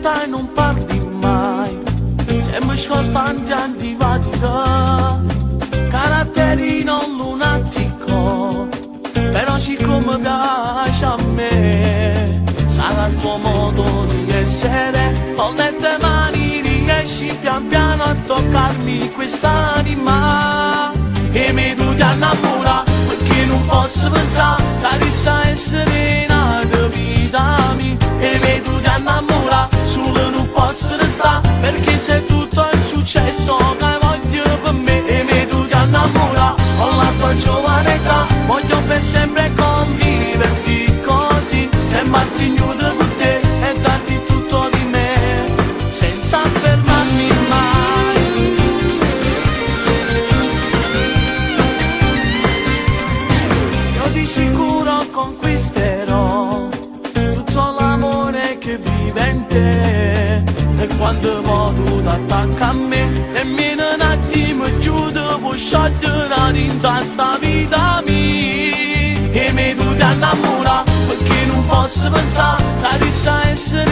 stai non parli mai, sembri costante antipatica, caratterino lunatico, però siccome piace a me, sarà il tuo modo di essere, con le tue mani riesci pian piano a toccarmi quest'anima, e mi tu ti innamora, perché non posso pensare, carissa essere nata vita mia, e mi tu ti innamora, solo non posso restare, perché se tutto è successo che voglio per me, e mi tu ti innamora, con la tua giovane età, voglio per sempre conviverti così, sembra stignuto per te e darti tutto di me, senza fermarmi mai. Io di sicuro conquisterò tutto l'amore che vive in te, e quando tu t'attacca a me, nemmeno un attimo chiudo può sciogliere in sta vita mia, e mi tu ti innamora, perché non posso pensare, carissa essere